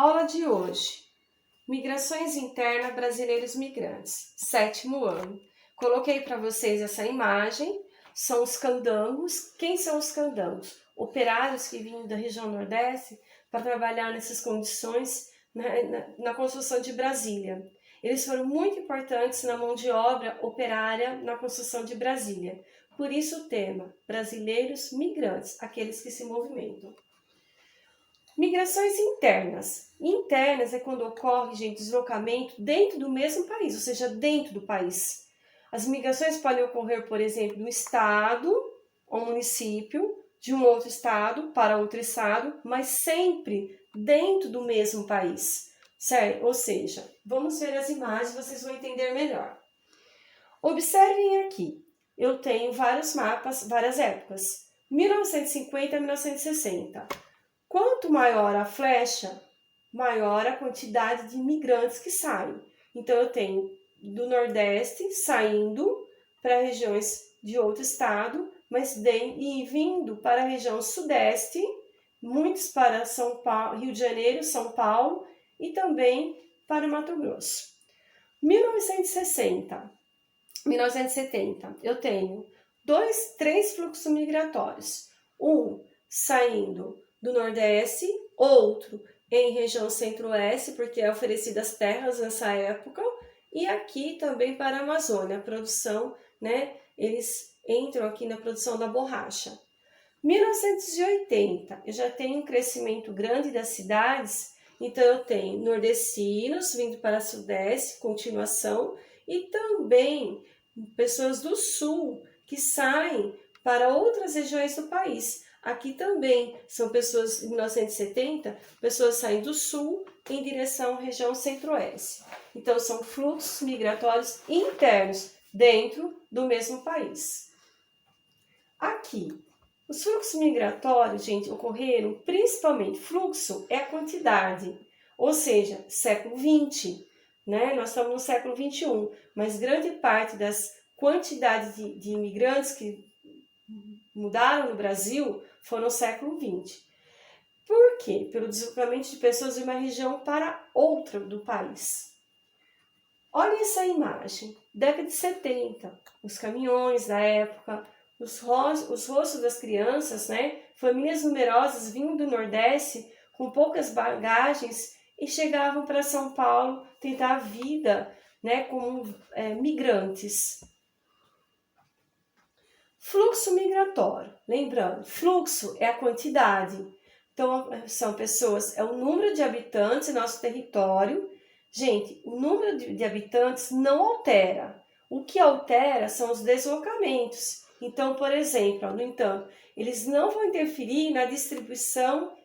Aula de hoje, Migrações Internas Brasileiros Migrantes, 7º ano. Coloquei para vocês essa imagem, são os candangos. Quem são os candangos? Operários que vinham da região Nordeste para trabalhar nessas condições na construção de Brasília. Eles foram muito importantes na mão de obra operária na construção de Brasília. Por isso o tema, brasileiros migrantes, aqueles que se movimentam. Migrações internas. Internas é quando ocorre, gente, deslocamento dentro do mesmo país, ou seja, dentro do país. As migrações podem ocorrer, por exemplo, do estado ou município, de um outro estado para outro estado, mas sempre dentro do mesmo país, certo? Ou seja, vamos ver as imagens, vocês vão entender melhor. Observem aqui, eu tenho vários mapas, várias épocas, 1950 a 1960. Quanto maior a flecha, maior a quantidade de imigrantes que saem. Então, eu tenho do Nordeste saindo para regiões de outro estado, mas vindo para a região Sudeste, muitos para São Paulo, Rio de Janeiro, São Paulo e também para o Mato Grosso. 1970, eu tenho três fluxos migratórios. Um saindo do Nordeste, outro em região Centro-Oeste, porque é oferecidas terras nessa época, e aqui também para a Amazônia, a produção, né? Eles entram aqui na produção da borracha. 1980, eu já tenho um crescimento grande das cidades, então eu tenho nordestinos vindo para Sudeste, continuação, e também pessoas do Sul que saem para outras regiões do país. Aqui também são pessoas, em 1970, pessoas saem do sul em direção à região centro-oeste. Então, são fluxos migratórios internos dentro do mesmo país. Aqui, os fluxos migratórios, gente, ocorreram principalmente, fluxo é a quantidade, ou seja, século XX, né? Nós estamos no século XXI, mas grande parte das quantidades de imigrantes que mudaram no Brasil foram no século XX. Por quê? Pelo deslocamento de pessoas de uma região para outra do país. Olha essa imagem, década de 70, os caminhões da época, os rostos das crianças, né? Famílias numerosas vinham do Nordeste com poucas bagagens e chegavam para São Paulo tentar a vida, né, como migrantes. Fluxo migratório, lembrando, fluxo é a quantidade, então são pessoas, é o número de habitantes em nosso território. Gente, o número de habitantes não altera, o que altera são os deslocamentos. Então, por exemplo, no entanto, eles não vão interferir na distribuição,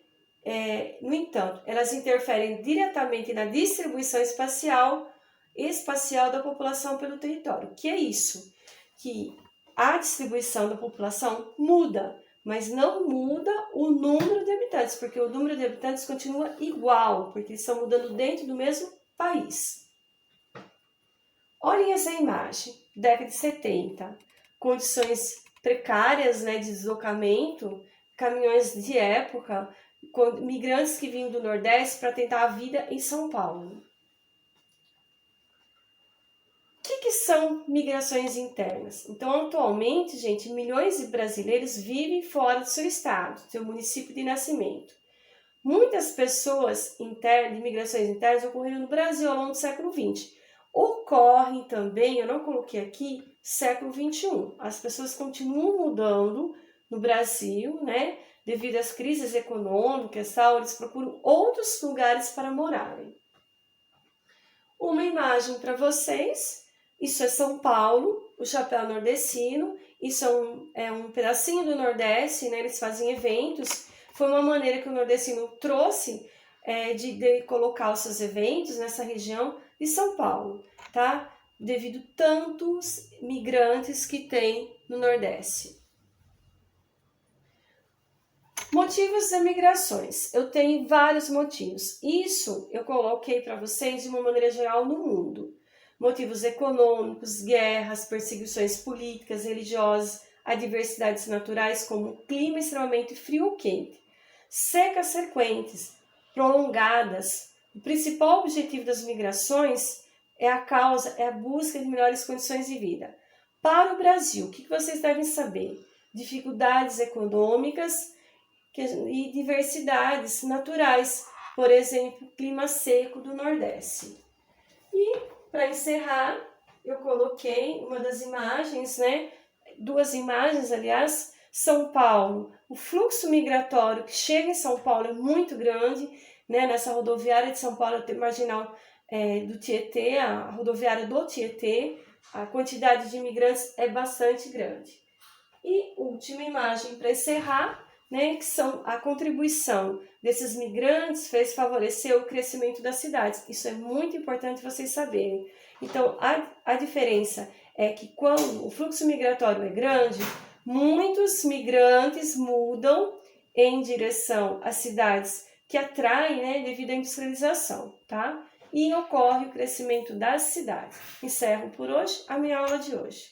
no entanto, elas interferem diretamente na distribuição espacial da população pelo território. O que é isso? Que a distribuição da população muda, mas não muda o número de habitantes, porque o número de habitantes continua igual, porque eles estão mudando dentro do mesmo país. Olhem essa imagem, década de 70, condições precárias, né, de deslocamento, caminhões de época, migrantes que vinham do Nordeste para tentar a vida em São Paulo. O que são migrações internas? Então, atualmente, gente, milhões de brasileiros vivem fora do seu estado, do seu município de nascimento. Muitas pessoas de migrações internas ocorreram no Brasil ao longo do século XX. Ocorrem também, eu não coloquei aqui, século XXI. As pessoas continuam mudando no Brasil, né? Devido às crises econômicas, eles procuram outros lugares para morarem. Uma imagem para vocês. Isso é São Paulo, o chapéu nordestino, isso é um pedacinho do Nordeste, né? Eles fazem eventos. Foi uma maneira que o nordestino trouxe de colocar os seus eventos nessa região de São Paulo, tá? Devido a tantos migrantes que tem no Nordeste. Motivos das migrações. Eu tenho vários motivos. Isso eu coloquei para vocês de uma maneira geral no mundo. Motivos econômicos, guerras, perseguições políticas, religiosas, adversidades naturais como clima extremamente frio ou quente, secas frequentes, prolongadas. O principal objetivo das migrações é a busca de melhores condições de vida. Para o Brasil, o que vocês devem saber? Dificuldades econômicas e diversidades naturais, por exemplo, clima seco do Nordeste. E, para encerrar, eu coloquei uma das imagens, né? 2 imagens, aliás. São Paulo, o fluxo migratório que chega em São Paulo é muito grande, né? Nessa rodoviária de São Paulo, tem marginal do Tietê, a rodoviária do Tietê, a quantidade de imigrantes é bastante grande. E última imagem para encerrar, né, que são a contribuição desses migrantes fez favorecer o crescimento das cidades. Isso é muito importante vocês saberem. Então, a diferença é que quando o fluxo migratório é grande, muitos migrantes mudam em direção às cidades que atraem, né, devido à industrialização, tá? E ocorre o crescimento das cidades. Encerro por hoje a minha aula de hoje.